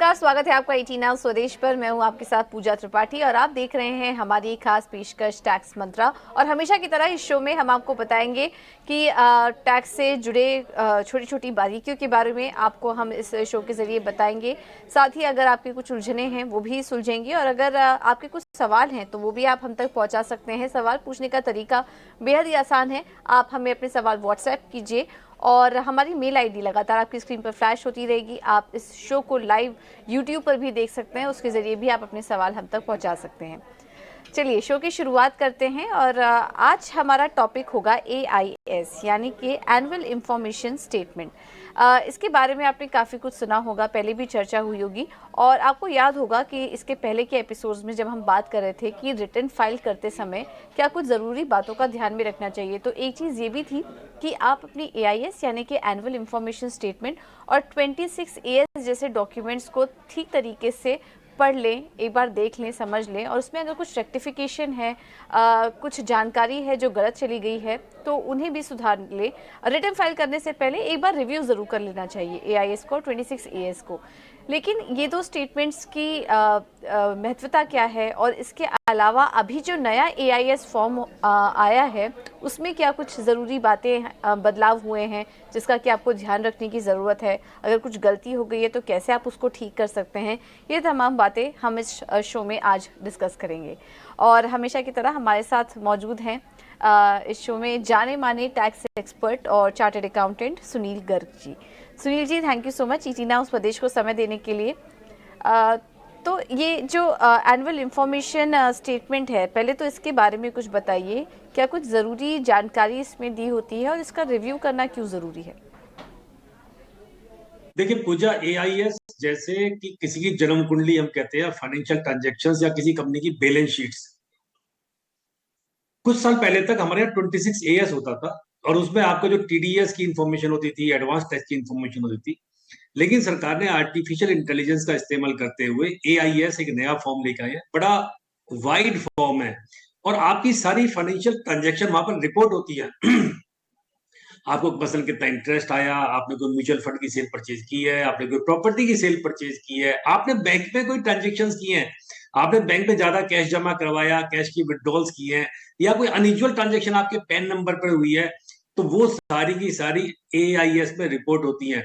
नमस्कार, स्वागत है आपका 18 नाउ स्वदेश पर। मैं हूं आपके साथ पूजा त्रिपाठी और आप देख रहे हैं हमारी खास पेशकश टैक्स मंत्रा। और हमेशा की तरह इस शो में हम आपको बताएंगे कि टैक्स से जुड़े छोटी छोटी बारीकियों के बारे में आपको हम इस शो के जरिए बताएंगे। साथ ही अगर आपके कुछ उलझने हैं वो भी सुलझेंगे, और अगर आपके कुछ सवाल हैं तो वो भी आप हम तक पहुंचा सकते हैं। सवाल पूछने का तरीका बेहद ही आसान है। आप हमें अपने सवाल व्हाट्सएप कीजिए और हमारी मेल आईडी लगातार आपकी स्क्रीन पर फ्लैश होती रहेगी। आप इस शो को लाइव यूट्यूब पर भी देख सकते हैं, उसके ज़रिए भी आप अपने सवाल हम तक पहुंचा सकते हैं। चलिए शो की शुरुआत करते हैं और आज हमारा टॉपिक होगा AIS यानी कि एनुअल इंफॉर्मेशन स्टेटमेंट। इसके बारे में आपने काफ़ी कुछ सुना होगा, पहले भी चर्चा हुई होगी, और आपको याद होगा कि इसके पहले के एपिसोड्स में जब हम बात कर रहे थे कि रिटर्न फाइल करते समय क्या कुछ ज़रूरी बातों का ध्यान में रखना चाहिए, तो एक चीज़ ये भी थी कि आप अपनी AIS यानी कि एनुअल इंफॉर्मेशन स्टेटमेंट और 26AS जैसे डॉक्यूमेंट्स को ठीक तरीके से पढ़ लें, एक बार देख लें, समझ लें, और उसमें अगर कुछ रेक्टिफिकेशन है, कुछ जानकारी है जो गलत चली गई है, तो उन्हें भी सुधार लें। रिटर्न फाइल करने से पहले एक बार रिव्यू ज़रूर कर लेना चाहिए AIS को, 26AS को। लेकिन ये दो स्टेटमेंट्स की महत्वता क्या है, और इसके अलावा अभी जो नया AIS फॉर्म आया है उसमें क्या कुछ ज़रूरी बातें बदलाव हुए हैं जिसका कि आपको ध्यान रखने की ज़रूरत है, अगर कुछ गलती हो गई है तो कैसे आप उसको ठीक कर सकते हैं, ये तमाम बातें हम इस शो में आज डिस्कस करेंगे। और हमेशा की तरह हमारे साथ मौजूद हैं इस शो में जाने माने टैक्स एक्सपर्ट और chartered accountant Sunil Garg ji. Sunil ji, thank you so much 18 now Swadesh को समय देने के लिए। तो ये जो एनुअल इंफॉर्मेशन स्टेटमेंट है, पहले तो इसके बारे में कुछ बताइए, क्या कुछ ज़रूरी जानकारी इसमें दी होती है और इसका रिव्यू करना क्यों ज़रूरी है? देखिए पूजा, AIS जैसे कि किसी की जन्म कुंडली हम कहते हैं, फाइनेंशियल ट्रांजैक्शंस या किसी कंपनी की बैलेंस शीट्स। कुछ साल पहले तक हमारे यहाँ 26AS होता था और उसमें आपको जो TDS की इंफॉर्मेशन होती थी, एडवांस टैक्स की इंफॉर्मेशन होती थी। लेकिन सरकार ने आर्टिफिशियल इंटेलिजेंस का इस्तेमाल करते हुए AIS एक नया फॉर्म लेकर आया है। बड़ा वाइड फॉर्म है और आपकी सारी फाइनेंशियल ट्रांजैक्शन वहां पर रिपोर्ट होती है। आपको मसलन कितना इंटरेस्ट आया, आपने कोई म्यूचुअल फंड की सेल परचेज की है, आपने कोई प्रॉपर्टी की सेल परचेज की है, आपने बैंक में कोई ट्रांजेक्शन किए हैं, आपने बैंक में ज्यादा कैश जमा करवाया, कैश की विड्रॉल्स की है, या कोई अनयूजुअल ट्रांजेक्शन आपके पैन नंबर पर हुई है, तो वो सारी की सारी AIS में रिपोर्ट होती है।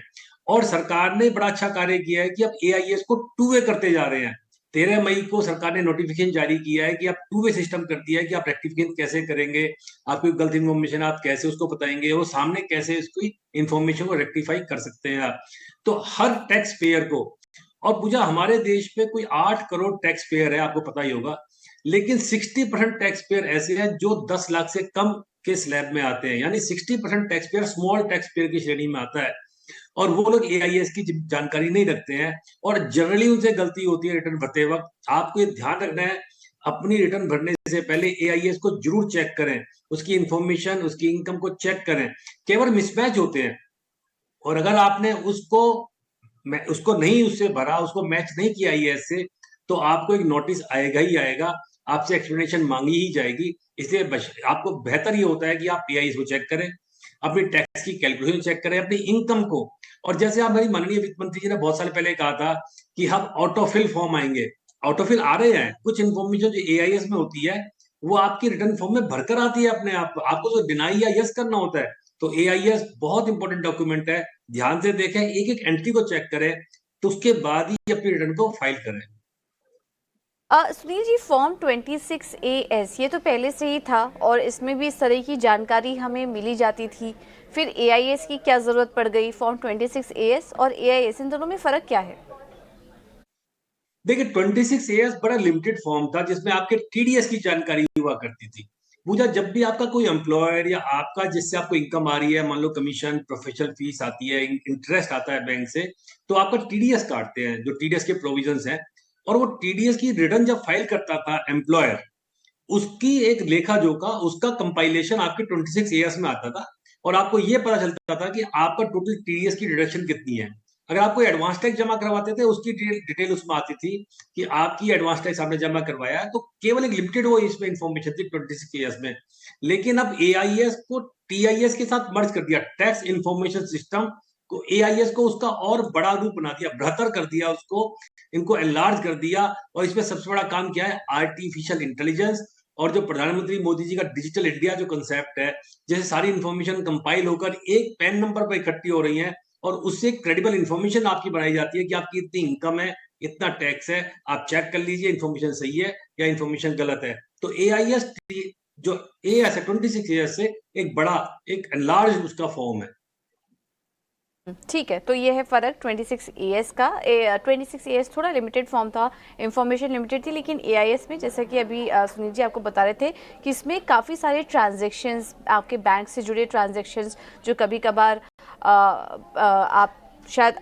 और सरकार ने बड़ा अच्छा कार्य किया है कि अब AIS को टू वे करते जा रहे हैं। 13 मई को सरकार ने नोटिफिकेशन जारी किया है कि आप टू वे सिस्टम कर दिया है कि आप रेक्टिफिकेशन कैसे करेंगे, आपकी गलत इन्फॉर्मेशन आप कैसे उसको बताएंगे, वो सामने कैसे इसकी इन्फॉर्मेशन को रेक्टिफाई कर सकते हैं आप। तो हर टैक्स पेयर को, और पूजा हमारे देश में कोई 8 करोड़ टैक्स पेयर है, आपको पता ही होगा, लेकिन 60% टैक्स पेयर ऐसे हैं जो 10 लाख से कम के स्लैब में आते हैं, यानी 60% tax payer small tax payer की श्रेणी में आता है। और वो लोग AIS की जानकारी नहीं रखते हैं और जनरली उनसे गलती होती है रिटर्न भरते वक्त। आपको ये ध्यान रखना है, अपनी रिटर्न भरने से पहले AIS को जरूर चेक करें, उसकी इंफॉर्मेशन, उसकी इनकम को चेक करें। केवल मिसमैच होते हैं, और अगर आपने उसको नहीं उससे भरा, उसको मैच नहीं किया AIS से, तो आपको एक नोटिस आएगा ही आएगा, आपसे एक्सप्लेनेशन मांगी ही जाएगी। इसलिए आपको बेहतर ये होता है कि आप AIS को चेक करें, अपनी टैक्स की कैलकुलेशन चेक करें, अपनी इनकम को। और जैसे हमारी माननीय वित्त मंत्री जी ने बहुत साल पहले कहा था कि हम ऑटोफिल फॉर्म आएंगे, ऑटोफिल आ रहे हैं। कुछ इन्फॉर्मेशन जो AIS में होती है वो आपकी रिटर्न फॉर्म में भरकर आती है अपने आप, आपको तो डिनाई या यस करना होता है। तो AIS बहुत इंपॉर्टेंट डॉक्यूमेंट है, ध्यान से देखें, एक एक एंट्री को चेक करें, तो उसके बाद ही अपनी रिटर्न को फाइल करें। सुनील जी, फॉर्म 26AS ये तो पहले से ही था और इसमें भी इस तरह की जानकारी हमें मिली जाती थी, फिर AIS की क्या ज़रूरत पड़ गई? फॉर्म 26AS और AIS इन दोनों में फ़र्क क्या है? देखिए 26AS बड़ा लिमिटेड फॉर्म था जिसमें आपके TDS की जानकारी हुआ करती थी। पूजा, जब भी आपका कोई एम्प्लॉयर या आपका जिससे आपको इनकम आ रही है, मान लो कमीशन, प्रोफेशनल फीस आती है, इंटरेस्ट आता है बैंक से, तो आपका TDS काटते हैं, जो TDS के प्रोविजंस हैं। और वो TDS की रिटर्न जब फाइल करता था एम्प्लॉयर, उसकी एक लेखा जोखा, उसका कंपाइलेशन आपके 26AS में आता था, और आपको ये पता चलता था कि आपका टोटल TDS की डिडक्शन कितनी है। अगर आप कोई एडवांस टैक्स जमा करवाते थे, उसकी डिटेल उसमें आती थी कि आपकी एडवांस टैक्स आपने जमा करवाया है, तो केवल एक लिमिटेड वो इसमें इंफॉर्मेशन थी 26AS में। लेकिन अब AIS को TIS के साथ मर्ज कर दिया, टैक्स इंफॉर्मेशन सिस्टम को एआईएस को उसका और बड़ा रूप बना दिया, बृहत्तर कर दिया उसको, इनको एनलार्ज कर दिया। और इसमें सबसे बड़ा काम क्या है, आर्टिफिशियल इंटेलिजेंस और जो प्रधानमंत्री मोदी जी का डिजिटल इंडिया जो कंसेप्ट है, जैसे सारी इंफॉर्मेशन कंपाइल होकर एक पैन नंबर पर इकट्ठी हो रही है और उससे क्रेडिबल इंफॉर्मेशन आपकी बनाई जाती है कि आपकी इतनी इनकम है, इतना टैक्स है, आप चेक कर लीजिए इंफॉर्मेशन सही है या इंफॉर्मेशन गलत है। तो एआईएस जो एएस है 26 ईयर्स से एक बड़ा, एक एनलार्ज उसका फॉर्म है। ठीक है, तो ये है फर्क 26 एएस का। 26 एएस थोड़ा लिमिटेड फॉर्म था, इंफॉर्मेशन लिमिटेड थी, लेकिन एआईएस में जैसा कि अभी सुनील जी आपको बता रहे थे कि इसमें काफ़ी सारे ट्रांजैक्शंस, आपके बैंक से जुड़े ट्रांजैक्शंस जो कभी कभार आप शायद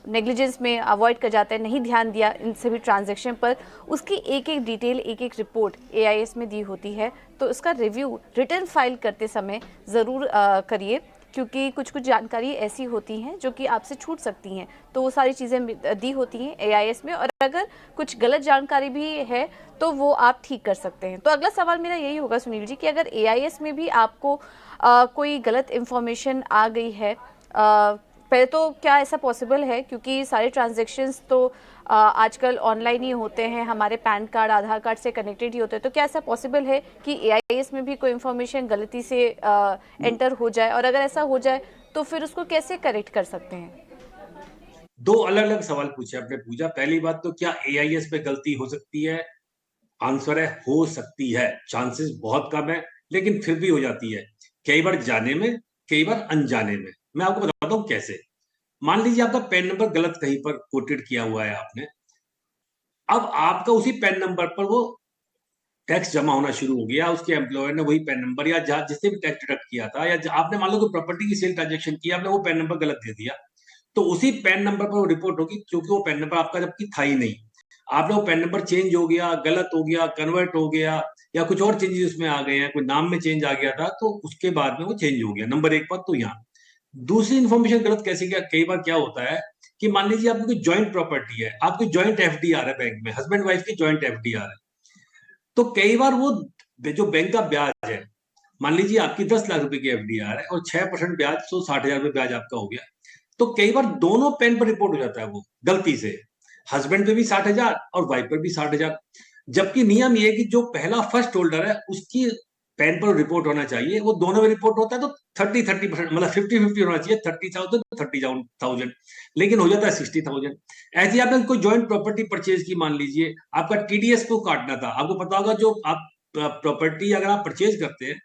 नेग्लिजेंस में अवॉइड कर जाते हैं, नहीं ध्यान दिया इन सभी ट्रांजैक्शन पर, उसकी एक एक डिटेल, एक एक रिपोर्ट एआईएस में दी होती है। तो इसका रिव्यू रिटर्न फाइल करते समय ज़रूर करिए, क्योंकि कुछ कुछ जानकारी ऐसी होती हैं जो कि आपसे छूट सकती हैं। तो वो सारी चीज़ें दी होती हैं एआईएस में, और अगर कुछ गलत जानकारी भी है तो वो आप ठीक कर सकते हैं। तो अगला सवाल मेरा यही होगा सुनील जी कि अगर एआईएस में भी आपको कोई गलत इन्फॉर्मेशन आ गई है, पहले तो क्या ऐसा पॉसिबल है, क्योंकि सारे ट्रांजैक्शंस तो आजकल ऑनलाइन ही होते हैं, हमारे पैन कार्ड आधार कार्ड से कनेक्टेड ही होते हैं, तो क्या ऐसा पॉसिबल है कि एआईएस में भी कोई इन्फॉर्मेशन गलती से एंटर हो जाए, और अगर ऐसा हो जाए तो फिर उसको कैसे करेक्ट कर सकते हैं? दो अलग अलग सवाल पूछे आपने। पूछा पहली बात, तो क्या एआईएस पे गलती हो सकती है? आंसर है हो सकती है, चांसेस बहुत कम है, लेकिन फिर भी हो जाती है, कई बार जाने में, कई बार अनजाने में। मैं आपको बताता हूं कैसे। मान लीजिए आपका पैन नंबर गलत कहीं पर कोटेड किया हुआ है आपने, अब आपका उसी पैन नंबर पर वो टैक्स जमा होना शुरू हो गया, उसके एम्प्लॉयर ने वही पैन नंबर या जहां जिसने भी टैक्स डिडक्ट किया था, या आपने मान लो कोई प्रॉपर्टी की सेल ट्रांजेक्शन किया, आपने वो पैन नंबर गलत दे दिया, तो उसी पैन नंबर पर वो रिपोर्ट होगी, क्योंकि वो पैन नंबर आपका जबकि था ही नहीं। आपने वो पैन नंबर चेंज हो गया, गलत हो गया, कन्वर्ट हो गया, या कुछ और चेंजेस उसमें आ गए हैं, कोई नाम में चेंज आ गया था, तो उसके बाद में वो चेंज हो गया नंबर एक पर। तो यहाँ दूसरी इन्फॉर्मेशन गलत कैसे गया, कई बार क्या होता है कि मान लीजिए आपकी कोई ज्वाइंट प्रॉपर्टी है, आपकी ज्वाइंट एफडी आ रहा है बैंक में, हस्बैंड वाइफ की ज्वाइंट एफडी आ रहा है, तो कई बार वो जो बैंक का ब्याज है, मान लीजिए आपकी 10 लाख रुपए की एफडी आ रहा है और 6% ब्याज, तो 60,000 रुपए ब्याज आपका हो गया। तो कई बार दोनों पेन पर रिपोर्ट हो जाता है वो गलती से, हस्बैंड पे भी 60,000 और वाइफ पर भी 60,000, जबकि नियम ये है कि जो पहला फर्स्ट होल्डर है उसकी पेन पर रिपोर्ट होना चाहिए, वो दोनों में रिपोर्ट होता है, तो 30-30% मतलब 50-50 होना चाहिए, 30,000 30,000, लेकिन हो जाता है 60,000। ऐसे ही आपने कोई ज्वाइंट प्रॉपर्टी परचेज की, मान लीजिए आपका टीडीएस को काटना था, आपको पता होगा जो आप प्रॉपर्टी अगर आप परचेज करते हैं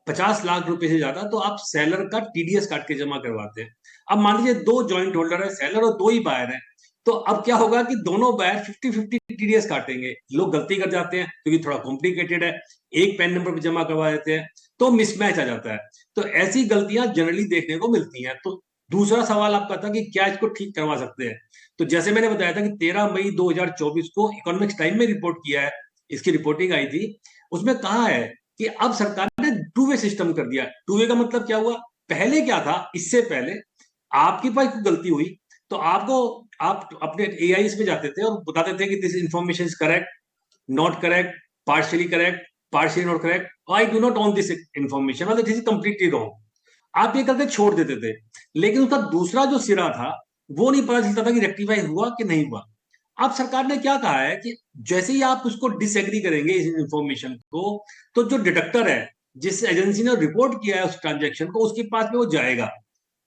50 लाख रुपए से ज्यादा, तो आप सेलर का टीडीएस काट के जमा करवाते हैं। अब मान लीजिए दो जॉइंट होल्डर है, सेलर और दो ही बायर है, तो अब क्या होगा कि दोनों बायर 50-50 टीडीएस काटेंगे। लोग गलती कर जाते हैं क्योंकि थोड़ा कॉम्प्लिकेटेड है, एक पैन नंबर पर जमा करवा देते हैं, तो मिसमैच आ जाता है। तो ऐसी गलतियां जनरली देखने को मिलती हैं। तो दूसरा सवाल आपका था कि क्या इसको ठीक करवा सकते हैं, तो जैसे मैंने बताया था कि 13 मई 2024 को इकोनॉमिक्स टाइम में रिपोर्ट किया है, इसकी रिपोर्टिंग आई थी, उसमें कहा है कि अब सरकार ने टू वे सिस्टम कर दिया। टू वे का मतलब क्या हुआ, पहले क्या था, इससे पहले आपके पास कोई गलती हुई तो आपको, आप अपने एआईएस में जाते थे और बताते थे कि this information is correct, not correct, partially correct, partially not correct, I do not own this information, मतलब दिस इज कंप्लीटली रॉन्ग। आप ये करके छोड़ देते थे, लेकिन उसका दूसरा जो सिरा था वो नहीं पता चलता था कि रेक्टिफाई हुआ कि नहीं हुआ। अब सरकार ने क्या कहा है कि जैसे ही आप उसको डिसएग्री करेंगे इस इंफॉर्मेशन को, तो जो डिडक्टर है, जिस एजेंसी ने रिपोर्ट किया है उस ट्रांजेक्शन को, उसके पास में वो जाएगा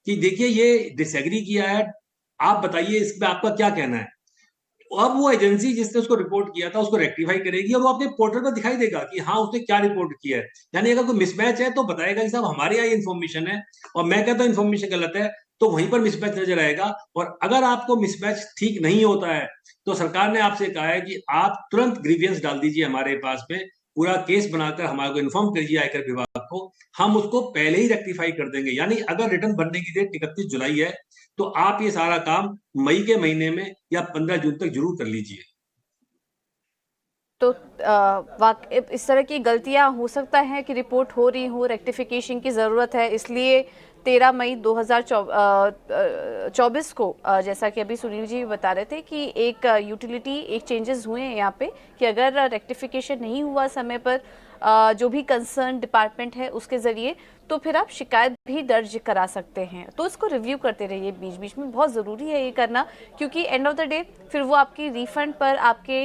कि देखिए ये डिसएग्री किया है, आप बताइए इस पे आपका क्या कहना है। अब वो एजेंसी जिसने उसको रिपोर्ट किया था उसको रेक्टिफाई करेगी और वो अपने पोर्टल पर दिखाई देगा कि हाँ उसने क्या रिपोर्ट किया है। यानी अगर कोई मिसमैच है तो बताएगा कि साहब हमारे यहाँ इन्फॉर्मेशन है और मैं कहता हूँ इन्फॉर्मेशन गलत है, तो वहीं पर मिसमैच नजर आएगा। और अगर आपको मिसमैच ठीक नहीं होता है तो सरकार ने आपसे कहा है कि आप तुरंत ग्रीवियंस डाल दीजिए हमारे पास में, पूरा केस बनाकर हमारे को इन्फॉर्म कीजिए आयकर विभाग को, हम उसको पहले ही रेक्टिफाई कर देंगे। यानी अगर रिटर्न भरने की डेट 31 जुलाई है तो आप ये सारा काम मई के महीने में या 15 जून तक जरूर कर लीजिए। तो इस तरह की गलतियां हो सकता है कि रिपोर्ट हो रही हो, रेक्टिफिकेशन की ज़रूरत है, इसलिए 13 मई 2024 को जैसा कि अभी सुनील जी बता रहे थे कि एक यूटिलिटी, एक चेंजेस हुए हैं यहाँ पे कि अगर रेक्टिफिकेशन नहीं हुआ समय पर जो भी कंसर्न डिपार्टमेंट है उसके जरिए, तो फिर आप शिकायत भी दर्ज करा सकते हैं। तो इसको रिव्यू करते रहिए बीच बीच में, बहुत ज़रूरी है ये करना, क्योंकि एंड ऑफ द डे फिर वो आपकी रिफंड पर, आपके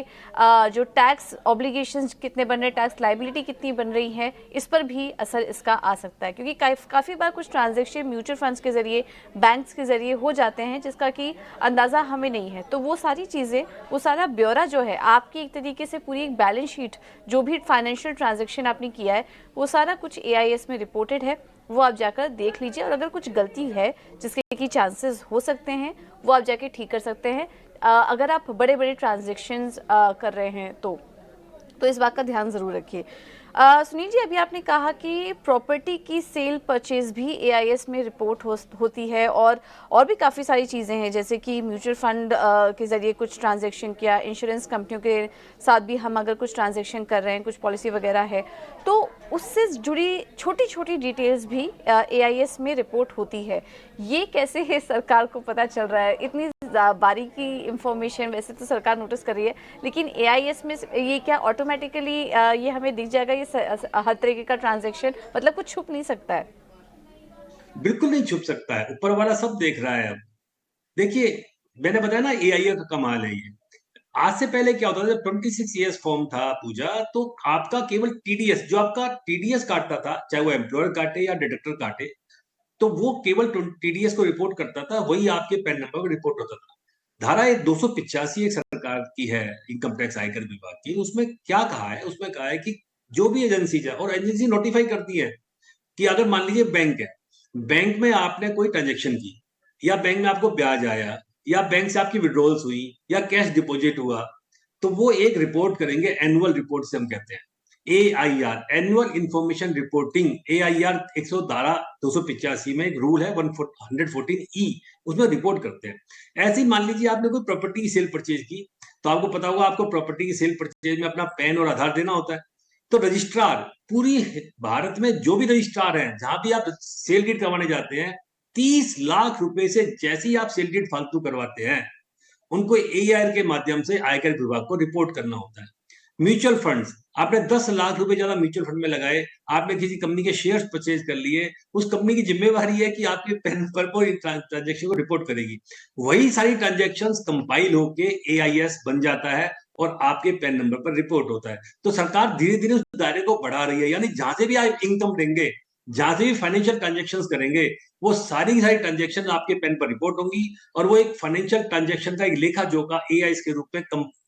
जो टैक्स ऑब्लिगेशंस कितने बन रहे हैं, टैक्स लाइबिलिटी कितनी बन रही है, इस पर भी असर इसका आ सकता है। क्योंकि काफ़ी बार कुछ ट्रांजेक्शन म्यूचुअल फंड्स के जरिए, बैंक्स के जरिए हो जाते हैं जिसका कि अंदाज़ा हमें नहीं है। तो वो सारी चीज़ें, वो सारा ब्यौरा जो है आपकी, एक तरीके से पूरी एक बैलेंस शीट, जो भी फाइनेंशियल ट्रांजेक्शन आपने किया है वो सारा कुछ AIS में रिपोर्टेड है, वो आप जाकर देख लीजिए। और अगर कुछ गलती है जिसके कि चांसेस हो सकते हैं, वो आप जाके ठीक कर सकते हैं। अगर आप बड़े बड़े ट्रांजेक्शंस कर रहे हैं तो इस बात का ध्यान ज़रूर रखिए। सुनील जी, अभी आपने कहा कि प्रॉपर्टी की सेल परचेज भी AIS में रिपोर्ट होती है, और भी काफ़ी सारी चीज़ें हैं, जैसे कि म्यूचुअल फंड के ज़रिए कुछ ट्रांजैक्शन किया, इंश्योरेंस कंपनियों के साथ भी हम अगर कुछ ट्रांजैक्शन कर रहे हैं, कुछ पॉलिसी वगैरह है, तो उससे जुड़ी छोटी छोटी डिटेल्स भी AIS में रिपोर्ट होती है। ये कैसे है सरकार को पता चल रहा है? इतनी बारीकी इंफॉर्मेशन वैसे तो सरकार नोटिस कर रही है, लेकिन AIS में ये क्या ऑटोमेटिकली ये हमें दिख जाएगा, ये हर तरीके का ट्रांजैक्शन, मतलब कुछ छुप नहीं सकता है? बिल्कुल नहीं छुप सकता है, ऊपर वाला सब देख रहा है अब। देखिए, मैंने बताया ना AI का कमाल है ये। आज से पहले क्या होता था, जब 26 ईयर्स फॉर्म था पूजा, तो आपका केवल TDS, जो आपका TDS काटता था, चाहे वो एम्प्लॉयर काटे या डिडक्टर काटे, तो वो केवल TDS को रिपोर्ट करता था, वही आपके पैन नंबर पर रिपोर्ट होता था। धारा 285 एक सरकार की है, इनकम टैक्स आयकर विभाग की, उसमें क्या कहा है? उसमें कहा है कि जो भी एजेंसीज है, और एजेंसी नोटिफाई करती है कि अगर मान लीजिए बैंक है, बैंक में आपने कोई ट्रांजेक्शन की, या बैंक में आपको ब्याज आया, या बैंक से आपकी विड्रॉल्स हुई, या कैश डिपॉजिट हुआ, तो वो एक रिपोर्ट करेंगे, एनुअल रिपोर्ट से हम कहते हैं, AIR, annual information reporting. AIR 285 में एक रूल है 114E, उसमें रिपोर्ट करते हैं। ऐसे ही मान लीजिए आपने कोई प्रॉपर्टी की सेल परचेज की, तो आपको पता होगा आपको प्रॉपर्टी की सेल परचेज में अपना पैन और आधार देना होता है। तो रजिस्ट्रार, पूरी भारत में जो भी रजिस्ट्रार हैं, जहां भी आप सेल डीड करवाने जाते हैं, 30 लाख रुपए से जैसे ही आप सेल डीड फालतू करवाते हैं, उनको AIR के माध्यम से आयकर विभाग को रिपोर्ट करना होता है। म्यूचुअल फंड्स, आपने 10 लाख रुपए ज्यादा म्यूचुअल फंड में लगाए, आपने किसी कंपनी के शेयर्स परचेज कर लिए, उस कंपनी की जिम्मेवारी है कि आपके पैन नंबर को ट्रांजेक्शन को रिपोर्ट करेगी। वही सारी ट्रांजेक्शंस कंपाइल होके AIS बन जाता है और आपके पैन नंबर पर रिपोर्ट होता है। तो सरकार धीरे धीरे उस दायरे को बढ़ा रही है, यानी जहां से भी आप इनकम देंगे, जहां से भी फाइनेंशियल ट्रांजेक्शन करेंगे, वो सारी की सारी ट्रांजेक्शन आपके पेन पर रिपोर्ट होंगी, और वो एक फाइनेंशियल ट्रांजेक्शन का एक लेखा जोखा AIS के रूप में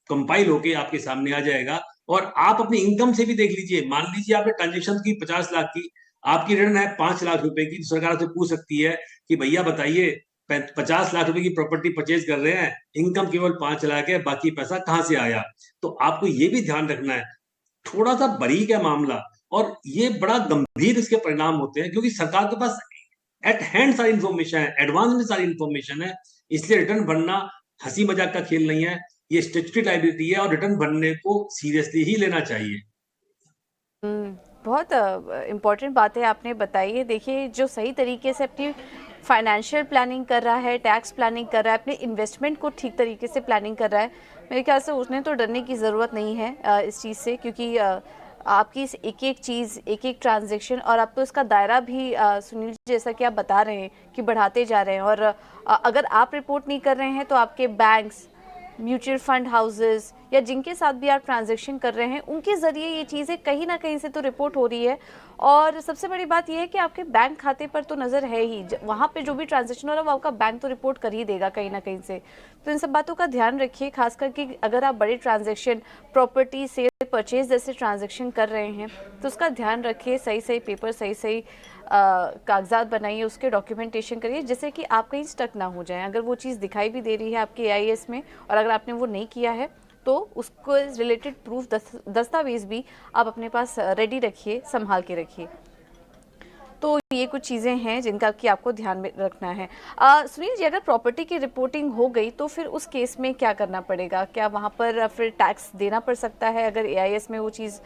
कंपाइल होके आपके सामने आ जाएगा। और आप अपनी इनकम से भी देख लीजिए, मान लीजिए आपने ट्रांजेक्शन की 50 लाख की, आपकी रिटर्न है 5 लाख रुपए की, तो सरकार से पूछ सकती है कि भैया बताइए, 50 लाख रुपए की प्रॉपर्टी परचेज कर रहे हैं, इनकम केवल 5 लाख है, बाकी पैसा कहां से आया? तो आपको ये भी ध्यान रखना है, थोड़ा सा बारीक है मामला, और ये बड़ा गंभीर इसके परिणाम होते हैं, क्योंकि सरकार के पास एट हैंड सारी इंफॉर्मेशन है, एडवांस में सारी इंफॉर्मेशन है। इसलिए रिटर्न भरना हंसी मजाक का खेल नहीं है, ये स्टैट्यूटरी लायबिलिटी है, और रिटर्न भरने को सीरियसली ही लेना चाहिए। बहुत इम्पॉर्टेंट बात है आपने बताई है। देखिए, जो सही तरीके से अपनी फाइनेंशियल प्लानिंग कर रहा है, टैक्स प्लानिंग कर रहा है, अपने इन्वेस्टमेंट को ठीक तरीके से प्लानिंग कर रहा है, मेरे ख्याल से उसने तो डरने की ज़रूरत नहीं है इस चीज़ से, क्योंकि आपकी इस एक एक चीज़, एक एक ट्रांजेक्शन, और आप तो इसका दायरा भी सुनील जी, जैसा कि आप बता रहे हैं कि बढ़ाते जा रहे हैं, और अगर आप रिपोर्ट नहीं कर रहे हैं तो आपके बैंक्स, म्यूचुअल फंड हाउसेस, या जिनके साथ भी आप ट्रांजैक्शन कर रहे हैं, उनके ज़रिए ये चीज़ें कहीं ना कहीं से तो रिपोर्ट हो रही है। और सबसे बड़ी बात यह है कि आपके बैंक खाते पर तो नज़र है ही, वहाँ पे जो भी ट्रांजैक्शन हो रहा है वो आपका बैंक तो रिपोर्ट कर ही देगा कहीं ना कहीं से। तो इन सब बातों का ध्यान रखिए, खास करके अगर आप बड़े ट्रांजैक्शन, प्रॉपर्टी सेल परचेज जैसे ट्रांजैक्शन कर रहे हैं, तो उसका ध्यान रखिए, सही सही पेपर, सही सही कागजात बनाइए, उसके डॉक्यूमेंटेशन करिए, जिससे कि आप कहीं स्टक ना हो जाएं। अगर वो चीज़ दिखाई भी दे रही है आपके AIS में, और अगर आपने वो नहीं किया है, तो उसको रिलेटेड प्रूफ, दस्तावेज भी आप अपने पास रेडी रखिए, संभाल के रखिए। तो ये कुछ चीज़ें हैं जिनका कि आपको ध्यान में रखना है। सुनील जी, अगर प्रॉपर्टी की रिपोर्टिंग हो गई तो फिर उस केस में क्या करना पड़ेगा? क्या वहाँ पर फिर टैक्स देना पड़ सकता है अगर AIS में वो चीज़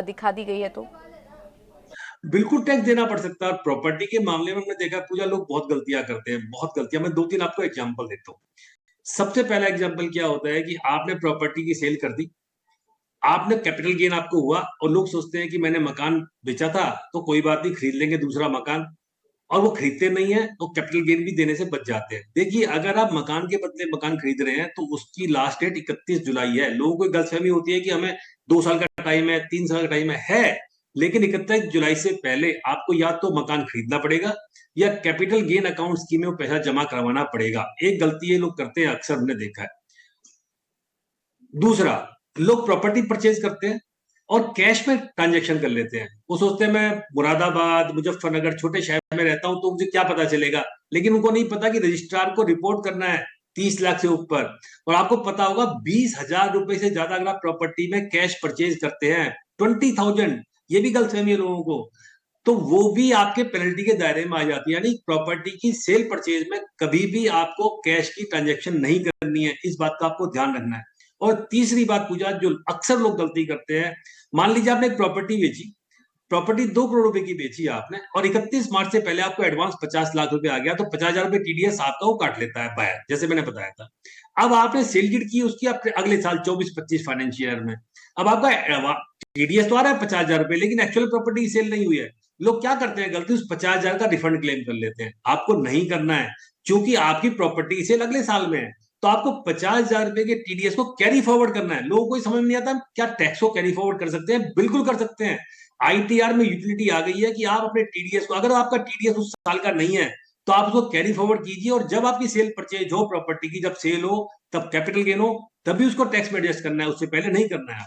दिखा दी गई है तो? बिल्कुल टैक्स देना पड़ सकता है। प्रॉपर्टी के मामले में हमने देखा पूजा, लोग बहुत गलतियां करते हैं, बहुत गलतियां। मैं 2-3 आपको एग्जांपल देता हूँ। सबसे पहला एग्जांपल क्या होता है कि आपने प्रॉपर्टी की सेल कर दी, आपने कैपिटल गेन आपको हुआ और लोग सोचते हैं कि मैंने मकान बेचा था तो कोई बात नहीं, खरीद लेंगे दूसरा मकान, और वो खरीदते नहीं है तो कैपिटल गेन भी देने से बच जाते हैं। देखिए, अगर आप मकान के बदले मकान खरीद रहे हैं तो उसकी लास्ट डेट 31 जुलाई है। लोगों को गलतफहमी होती है कि हमें 2 साल का टाइम है, 3 साल का टाइम है, लेकिन 31 जुलाई से पहले आपको या तो मकान खरीदना पड़ेगा या कैपिटल गेन अकाउंट स्कीम में पैसा जमा करवाना पड़ेगा। एक गलती ये लोग करते हैं, अक्सर हमने देखा है। दूसरा, लोग प्रॉपर्टी परचेज करते हैं और कैश में ट्रांजेक्शन कर लेते हैं। वो सोचते हैं मैं मुरादाबाद, मुजफ्फरनगर, छोटे शहर में रहता हूं तो मुझे क्या पता चलेगा, लेकिन उनको नहीं पता कि रजिस्ट्रार को रिपोर्ट करना है 30 लाख से ऊपर। और आपको पता होगा 20,000 रुपए से ज्यादा अगर आप प्रॉपर्टी में कैश परचेज करते हैं, 20,000, ये भी गलतफहमी है लोगों को, तो वो भी आपके पेनल्टी के दायरे में आ जाती है। यानी प्रॉपर्टी की सेल परचेज में कभी भी आपको कैश की ट्रांजेक्शन नहीं करनी है, इस बात का आपको ध्यान रखना है। और तीसरी बात पूजा, जो अक्सर लोग गलती करते हैं, मान लीजिए आपने एक प्रॉपर्टी बेची, प्रॉपर्टी 2 करोड़ रुपए की बेची आपने, और 31 मार्च से पहले आपको एडवांस 50 लाख रुपए आ गया, तो 50,000 रुपए टीडीएस आपका वो काट लेता है बायर, जैसे मैंने बताया था। अब आपने सेल डीड की उसकी अगले साल 24-25 फाइनेंशियल ईयर में, अब आपका टीडीएस तो आ रहा है 50,000 रुपए, लेकिन एक्चुअल प्रॉपर्टी सेल नहीं हुई है। लोग क्या करते हैं गलती, उस 50,000 का रिफंड क्लेम कर लेते हैं। आपको नहीं करना है, क्योंकि आपकी प्रॉपर्टी सेल अगले साल में है, तो आपको 50,000 रुपए के टीडीएस को कैरी फॉरवर्ड करना है। लोगों को समझ में नहीं आता क्या टैक्स को कैरी फॉरवर्ड कर सकते हैं, बिल्कुल कर सकते हैं। आईटीआर में यूटिलिटी आ गई है कि आप अपने टीडीएस को, अगर आपका टीडीएस उस साल का नहीं है तो आप उसको कैरी फॉरवर्ड कीजिए, और जब आपकी सेल परचेज हो प्रॉपर्टी की, जब सेल हो, तब कैपिटल गेन हो, तभी उसको टैक्स में एडजस्ट करना है, उससे पहले नहीं करना है।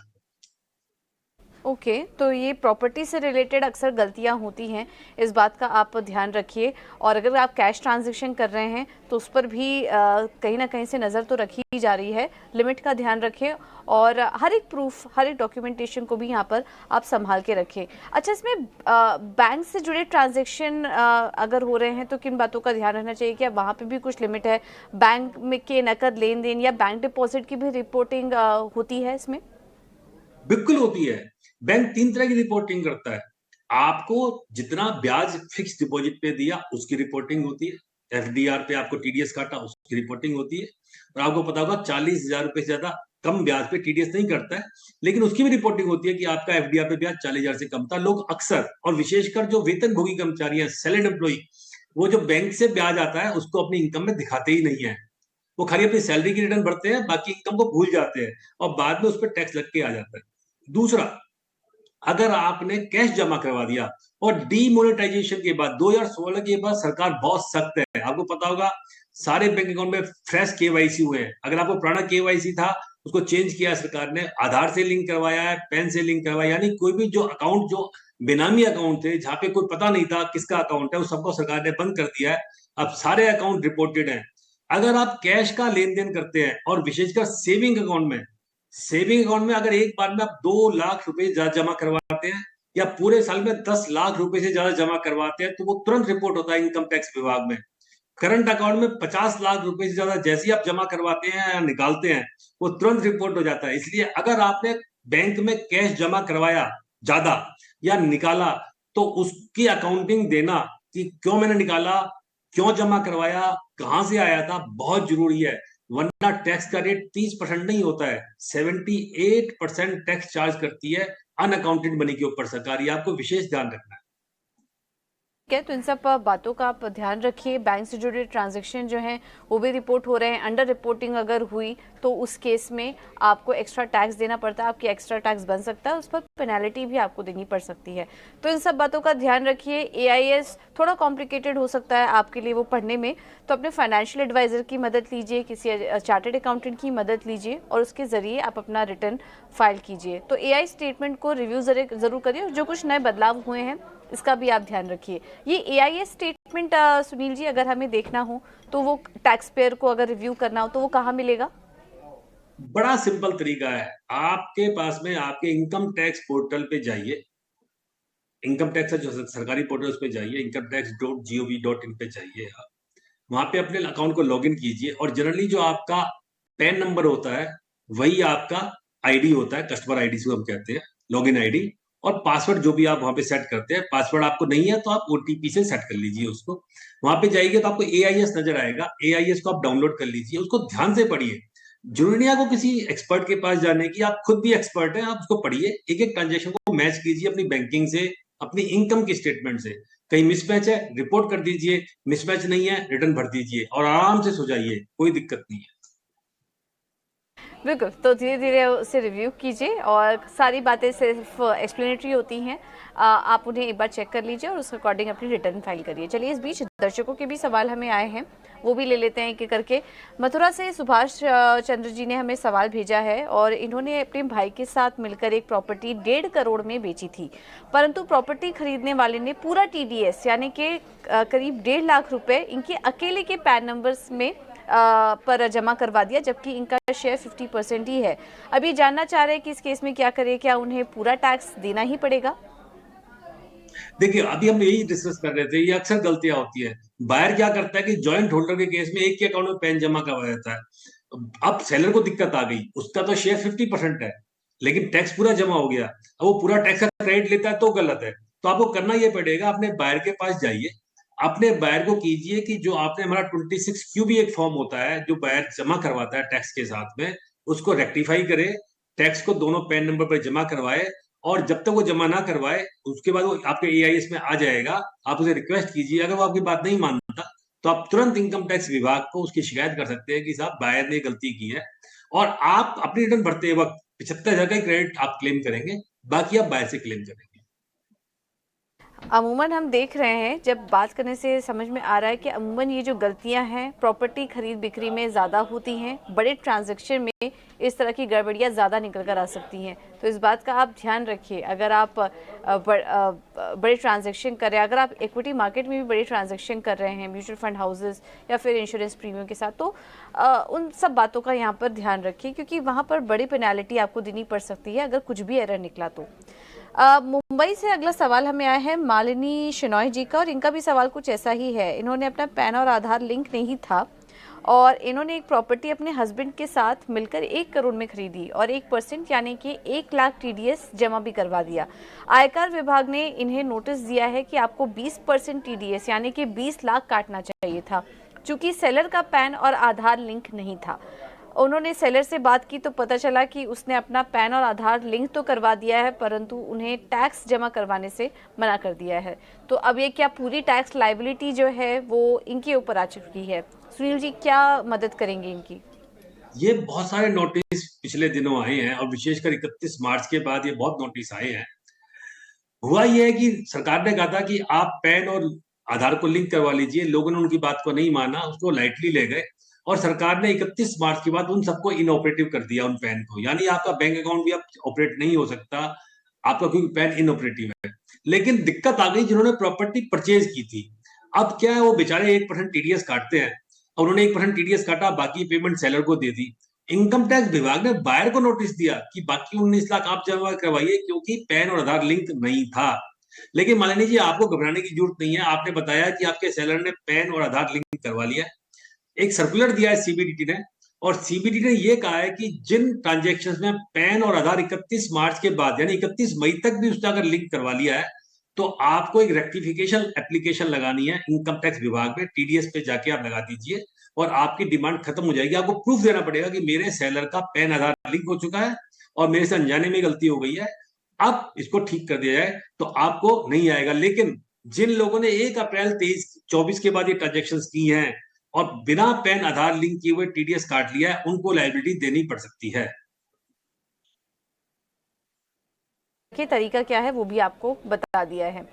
ओके, तो ये प्रॉपर्टी से रिलेटेड अक्सर गलतियां होती हैं, इस बात का आप ध्यान रखिए। और अगर आप कैश ट्रांजैक्शन कर रहे हैं तो उस पर भी कहीं ना कहीं से नज़र तो रखी जा रही है, लिमिट का ध्यान रखें, और हर एक प्रूफ, हर एक डॉक्यूमेंटेशन को भी यहाँ पर आप संभाल के रखें। अच्छा, इसमें बैंक से जुड़े ट्रांजेक्शन अगर हो रहे हैं तो किन बातों का ध्यान रखना चाहिए? क्या वहाँ पर भी कुछ लिमिट है? बैंक में के नकद लेन देन या बैंक डिपॉजिट की भी रिपोर्टिंग होती है इसमें? बिल्कुल होती है। बैंक 3 तरह की रिपोर्टिंग करता है। आपको जितना ब्याज फिक्स डिपॉजिट पे दिया उसकी रिपोर्टिंग होती है, एफडीआर पे आपको टीडीएस काटा उसकी रिपोर्टिंग होती है, और आपको पता होगा 40,000 रुपए से ज्यादा कम ब्याज पे टीडीएस नहीं करता है, लेकिन उसकी भी रिपोर्टिंग होती है कि आपका एफडीआर पे ब्याज 40,000 से कम था। लोग अक्सर, और विशेषकर जो वेतन भोगी कर्मचारी हैं, सैलरीड एम्प्लॉई, वो जो बैंक से ब्याज आता है उसको अपनी इनकम में दिखाते ही नहीं है। वो खाली अपनी सैलरी की रिटर्न भरते हैं, बाकी इनकम को भूल जाते हैं, और बाद में उस पर टैक्स लग के आ जाता है। दूसरा, अगर आपने कैश जमा करवा दिया और डीमोनेटाइजेशन के बाद 2016 के बाद सरकार बहुत सख्त है, आपको पता होगा सारे बैंक अकाउंट में फ्रेश केवाईसी हुए हैं। अगर आपको पुराना केवाईसी था उसको चेंज किया सरकार ने, आधार से लिंक करवाया है, पैन से लिंक करवाया, यानी कोई भी जो अकाउंट, जो बेनामी अकाउंट थे जहां पे कोई पता नहीं था किसका अकाउंट है, उस सबको सरकार ने बंद कर दिया है। अब सारे अकाउंट रिपोर्टेड हैं। अगर आप कैश का लेन देन करते हैं, और विशेषकर सेविंग अकाउंट में, सेविंग अकाउंट में अगर एक बार में आप 2 लाख रुपए जमा करवाते हैं, या पूरे साल में 10 लाख रुपए से ज्यादा जमा करवाते हैं, तो वो तुरंत रिपोर्ट होता है इनकम टैक्स विभाग में। करंट अकाउंट में 50 लाख रुपए से ज्यादा जैसे ही आप जमा करवाते हैं या निकालते हैं, वो तुरंत रिपोर्ट हो जाता है। इसलिए अगर आपने बैंक में कैश जमा करवाया ज्यादा या निकाला, तो उसकी अकाउंटिंग देना कि क्यों मैंने निकाला, क्यों जमा करवाया, कहां से आया था, बहुत जरूरी है। वरना टैक्स का रेट 30% नहीं होता है, 78% टैक्स चार्ज करती है अनअकाउंटेड मनी के ऊपर सरकार। ये आपको विशेष ध्यान रखना है। ठीक है, तो इन सब बातों का आप ध्यान रखिए। बैंक से जुड़े ट्रांजैक्शन जो हैं वो भी रिपोर्ट हो रहे हैं। अंडर रिपोर्टिंग अगर हुई तो उस केस में आपको एक्स्ट्रा टैक्स देना पड़ता है, आपकी एक्स्ट्रा टैक्स बन सकता है, उस पर पेनल्टी भी आपको देनी पड़ सकती है। तो इन सब बातों का ध्यान रखिए। एआईएस थोड़ा कॉम्प्लिकेटेड हो सकता है आपके लिए वो पढ़ने में, तो अपने फाइनेंशियल एडवाइजर की मदद लीजिए, किसी चार्टर्ड अकाउंटेंट की मदद लीजिए, और उसके जरिए आप अपना रिटर्न फाइल कीजिए। तो एआई स्टेटमेंट को रिव्यू जरूर करिए, जो कुछ नए बदलाव हुए हैं इसका भी आप ध्यान रखिए। ये एआईएस स्टेटमेंट सुनील जी, अगर हमें देखना हो तो वो टैक्स पेयर को अगर रिव्यू करना हो तो वो कहाँ मिलेगा? बड़ा सिंपल तरीका है। आपके पास में आपके इनकम टैक्स पोर्टल पे जाइए, इनकम टैक्स का जो सरकारी पोर्टल उस पे जाइए, incometax.gov.in पे जाइए आप, वहां पे अपने अकाउंट को लॉगिन कीजिए, और जनरली जो आपका पैन नंबर होता है वही आपका आईडी होता है, कस्टमर आईडी से हम कहते हैं, लॉगिन आईडी। और पासवर्ड जो भी आप वहां पे सेट करते हैं, पासवर्ड आपको नहीं है तो आप ओटीपी से सेट कर लीजिए उसको। वहां पे जाइए तो आपको एआईएस नजर आएगा, एआईएस को आप डाउनलोड कर लीजिए, उसको ध्यान से पढ़िए। जरूरी नहीं है आपको किसी एक्सपर्ट के पास जाने की, आप खुद भी एक्सपर्ट हैं, आप उसको पढ़िए, एक एक ट्रांजेक्शन को मैच कीजिए अपनी बैंकिंग से, अपनी इनकम की स्टेटमेंट से। कहीं मिसमैच है रिपोर्ट कर दीजिए, मिसमैच नहीं है रिटर्न भर दीजिए और आराम से सो जाइए, कोई दिक्कत नहीं है। बिल्कुल, तो धीरे-धीरे उसे रिव्यू कीजिए और सारी बातें सिर्फ एक्सप्लेनेटरी होती हैं। आप उन्हें एक बार चेक कर लीजिए और उस अकॉर्डिंग अपनी रिटर्न फाइल करिए। चलिए, इस बीच दर्शकों के भी सवाल हमें आए हैं, वो भी ले लेते हैं एक-एक करके। मथुरा से सुभाष चंद्र जी ने हमें सवाल भेजा है और इन्होंने अपने भाई के साथ मिलकर एक प्रॉपर्टी 1.5 करोड़ में बेची थी, परंतु प्रॉपर्टी खरीदने वाले ने पूरा टीडीएस यानी कि करीब 1.5 लाख रुपए इनके अकेले के पैन नंबर्स में पर जमा करवा दिया, जबकि इनका शेयर 50% ही है। अभी जानना चाह रहे हैं कि इस केस में क्या करें, क्या उन्हें पूरा टैक्स देना ही पड़ेगा? देखिए, अभी हम यही डिस्कस कर रहे थे, ये अक्सर गलतियां होती है। बायर क्या करता है कि जॉइंट होल्डर के केस में एक के अकाउंट में पैन जमा करवा देता है। अब सेलर को दिक्कत आ गई, उसका तो शेयर 50% है, लेकिन टैक्स पूरा जमा हो गया। अब वो पूरा टैक्स का क्रेडिट लेता है तो गलत है। तो आपको करना ये पड़ेगा, अपने बायर के पास जाइए, अपने बायर को कीजिए कि जो आपने हमारा 26 क्यू भी एक फॉर्म होता है जो बायर जमा करवाता है टैक्स के साथ में, उसको रेक्टिफाई करे, टैक्स को दोनों पैन नंबर पर जमा करवाए, और जब तक वो जमा ना करवाए उसके बाद वो आपके एआईएस में आ जाएगा। आप उसे रिक्वेस्ट कीजिए, अगर वो आपकी बात नहीं मानता तो आप तुरंत इनकम टैक्स विभाग को उसकी शिकायत कर सकते हैं कि साहब बायर ने गलती की है। और आप अपनी रिटर्न भरते वक्त 75,000 का क्रेडिट आप क्लेम करेंगे, बाकी आप बायर से क्लेम करेंगे। अमूमन हम देख रहे हैं, जब बात करने से समझ में आ रहा है कि अमूमन ये जो गलतियां हैं प्रॉपर्टी खरीद बिक्री में ज़्यादा होती हैं, बड़े ट्रांजैक्शन में इस तरह की गड़बड़ियां ज़्यादा निकल कर आ सकती हैं। तो इस बात का आप ध्यान रखिए। अगर आप बड़े ट्रांजैक्शन कर रहे हैं, अगर आप इक्विटी मार्केट में भी बड़े ट्रांजैक्शन कर रहे हैं म्यूचुअल फंड हाउसेस या फिर इंश्योरेंस प्रीमियम के साथ, तो उन सब बातों का यहाँ पर ध्यान रखिए, क्योंकि वहाँ पर बड़ी पेनल्टी आपको देनी पड़ सकती है अगर कुछ भी एरर निकला तो। मुंबई से अगला सवाल हमें आया है मालिनी शिनॉय जी का, और इनका भी सवाल कुछ ऐसा ही है। इन्होंने अपना पैन और आधार लिंक नहीं था और इन्होंने एक प्रॉपर्टी अपने हस्बैंड के साथ मिलकर 1 करोड़ में खरीदी और 1% यानी कि 1 लाख टीडीएस जमा भी करवा दिया। आयकर विभाग ने इन्हें नोटिस दिया है कि आपको 20% टीडीएस यानी कि 20 लाख काटना चाहिए था, चूंकि सेलर का पैन और आधार लिंक नहीं था। उन्होंने सेलर से बात की तो पता चला कि उसने अपना पैन और आधार लिंक तो करवा दिया है, परंतु उन्हें टैक्स जमा करवाने से मना कर दिया है। तो अब ये क्या पूरी टैक्स लायबिलिटी जो है वो इनके ऊपर आ चुकी है? सुनील जी, क्या मदद करेंगे इनकी? ये बहुत सारे नोटिस पिछले दिनों आए हैं और विशेषकर 31 मार्च के बाद ये बहुत नोटिस आए हैं। हुआ ये है कि सरकार ने कहा था कि आप पैन और आधार को लिंक करवा लीजिए, लोगों ने उनकी बात को नहीं माना, उसको लाइटली ले गए और सरकार ने 31 मार्च के बाद उन सबको इनऑपरेटिव कर दिया, उन पैन को। यानी आपका बैंक अकाउंट भी अब ऑपरेट नहीं हो सकता, आपका क्योंकि पैन इनऑपरेटिव है। लेकिन दिक्कत आ गई जिन्होंने प्रॉपर्टी परचेज की थी। अब क्या है, वो बेचारे 1% टीडीएस काटते हैं और उन्होंने 1% टीडीएस काटा, बाकी पेमेंट सेलर को दे दी। इनकम टैक्स विभाग ने बायर को नोटिस दिया कि बाकी 19 लाख आप जमा करवाइए क्योंकि पैन और आधार लिंक नहीं था। लेकिन मालिनी जी, आपको घबराने की जरूरत नहीं है, आपने बताया कि आपके सेलर ने पैन और आधार लिंक करवा लिया। एक सर्कुलर दिया है सीबीडीटी ने, और सीबीडीटी ने यह कहा है कि जिन ट्रांजैक्शंस में पैन और आधार 31 मार्च के बाद यानी 31 मई तक भी उसने अगर लिंक करवा लिया है तो आपको एक रेक्टिफिकेशन एप्लीकेशन लगानी है इनकम टैक्स विभाग में, टीडीएस पे जाके आप लगा दीजिए और आपकी डिमांड खत्म हो जाएगी। आपको प्रूफ देना पड़ेगा कि मेरे सेलर का पैन आधार लिंक हो चुका है और मेरे से अनजाने में गलती हो गई है, अब इसको ठीक कर दिया जाए, तो आपको नहीं आएगा। लेकिन जिन लोगों ने 1 अप्रैल 23-24 के बाद ये ट्रांजेक्शन की हैं और बिना पैन आधार लिंक किए हुए टीडीएस काट लिया है, उनको लायबिलिटी देनी पड़ सकती है। के तरीका क्या है वो भी आपको बता दिया है।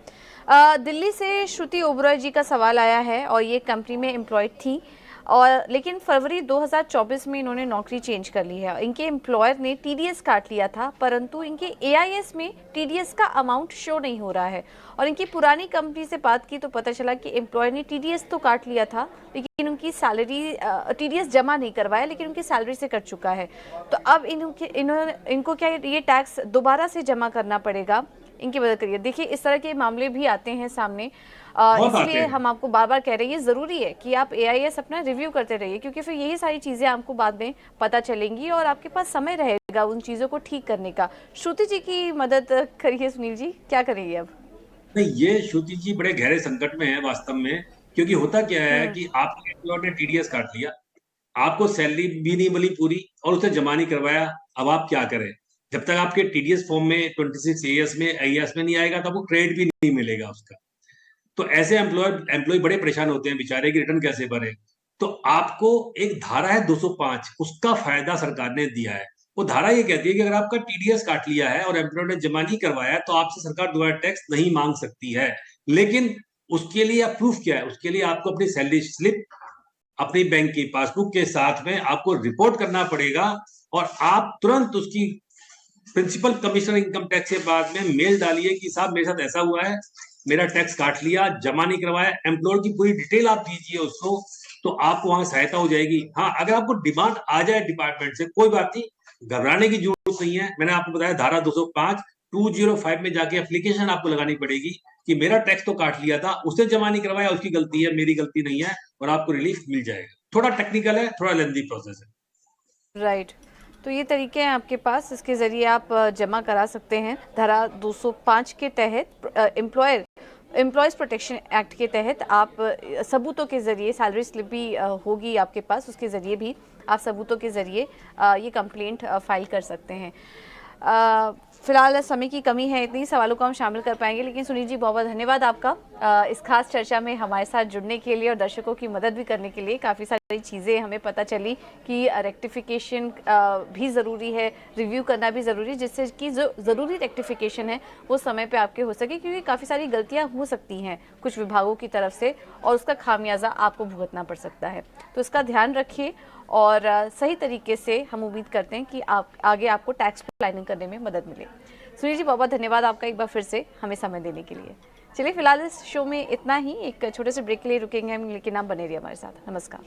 दिल्ली से श्रुति ओबरॉय जी का सवाल आया है और ये कंपनी में एम्प्लॉयड थी, और लेकिन फरवरी 2024 में इन्होंने नौकरी चेंज कर ली है। इनके एम्प्लॉयर ने टीडीएस काट लिया था, परंतु इनके एआईएस में टीडीएस का अमाउंट शो नहीं हो रहा है। और इनकी पुरानी कंपनी से बात की तो पता चला कि एम्प्लॉयर ने टीडीएस तो काट लिया था, लेकिन उनकी सैलरी टीडीएस जमा नहीं करवाया, लेकिन उनकी सैलरी से कट चुका है। तो अब इनको क्या ये टैक्स दोबारा से जमा करना पड़ेगा? इनकी मदद करिए। देखिए, इस तरह के मामले भी आते हैं सामने, बहुत आते इसलिए हैं। हम आपको बार बार कह रहे हैं, ये जरूरी है कि आप एआईएस अपना रिव्यू करते रहिए, क्योंकि फिर यही सारी चीजें आपको बाद में पता चलेंगी और आपके पास समय रहेगा उन चीजों को ठीक करने का। श्रुति जी की मदद करिए। सुनील जी, क्या करेंगे अब? नहीं, ये श्रुति जी बड़े गहरे संकट में है वास्तव में, क्योंकि होता क्या है कि आपके एम्प्लॉयर ने टीडीएस काट लिया, आपको सैलरी भी नहीं मिली पूरी और उसे जमा नहीं करवाया, अब आप क्या करें? जब तक आपके टीडीएस फॉर्म में 26 एएस में एईएस में नहीं आएगा, तो आपको क्रेडिट भी नहीं मिलेगा उसका। तो ऐसे एम्प्लॉय बड़े परेशान होते हैं बेचारे, कि रिटर्न कैसे भरें। तो आपको एक धारा है 205, उसका फायदा सरकार ने दिया है। वो धारा ये कहती है कि अगर आपका टीडीएस काट लिया है और एम्प्लॉयर ने जमा नहीं करवाया, तो आपसे सरकार दोबारा टैक्स नहीं मांग सकती है। लेकिन उसके लिए आप प्रूफ क्या है? उसके लिए आपको अपनी सैलरी स्लिप अपनी बैंक की पासबुक के साथ में आपको रिपोर्ट करना पड़ेगा, और आप तुरंत उसकी प्रिंसिपल कमिश्नर इनकम टैक्स के बाद में मेल डालिए कि साहब मेरे साथ ऐसा हुआ है, मेरा टैक्स काट लिया, जमा नहीं करवाया। एम्प्लॉयर की पूरी डिटेल आप दीजिए उसको, तो आपको वहां सहायता हो जाएगी। हाँ, अगर आपको डिमांड आ जाए डिपार्टमेंट से, कोई बात नहीं, घबराने की जरूरत नहीं है। मैंने आपको बताया धारा 205 205 में जाके एप्लीकेशन आपको लगानी पड़ेगी कि मेरा टैक्स तो काट लिया था, उसने जमा नहीं करवाया, उसकी गलती है, मेरी गलती नहीं है, और आपको रिलीफ मिल जाएगा। थोड़ा टेक्निकल है, थोड़ा लेंथी प्रोसेस है। राइट। तो ये तरीके हैं आपके पास, इसके ज़रिए आप जमा करा सकते हैं। धारा 205 के तहत एम्प्लॉयज़ प्रोटेक्शन एक्ट के तहत आप सबूतों के ज़रिए, सैलरी स्लिप भी होगी आपके पास, उसके ज़रिए भी आप सबूतों के ज़रिए ये कंप्लेंट फाइल कर सकते हैं। फिलहाल समय की कमी है, इतनी सवालों को हम शामिल कर पाएंगे, लेकिन सुनील जी बहुत बहुत धन्यवाद आपका इस खास चर्चा में हमारे साथ जुड़ने के लिए और दर्शकों की मदद भी करने के लिए। काफ़ी सारी चीज़ें हमें पता चली कि रेक्टिफिकेशन भी ज़रूरी है, रिव्यू करना भी ज़रूरी है, जिससे कि जो ज़रूरी रेक्टिफिकेशन है वो समय पे आपके हो सके, क्योंकि काफ़ी सारी गलतियाँ हो सकती हैं कुछ विभागों की तरफ से और उसका खामियाजा आपको भुगतना पड़ सकता है। तो इसका ध्यान रखिए और सही तरीके से हम उम्मीद करते हैं कि आप आगे आपको टैक्स प्लानिंग करने में मदद मिले। सुनील जी बहुत बहुत धन्यवाद आपका एक बार फिर से हमें समय देने के लिए। चलिए फिलहाल इस शो में इतना ही, एक छोटे से ब्रेक के लिए रुकेंगे हम, लेकिन आप बने रहिए हमारे साथ। नमस्कार।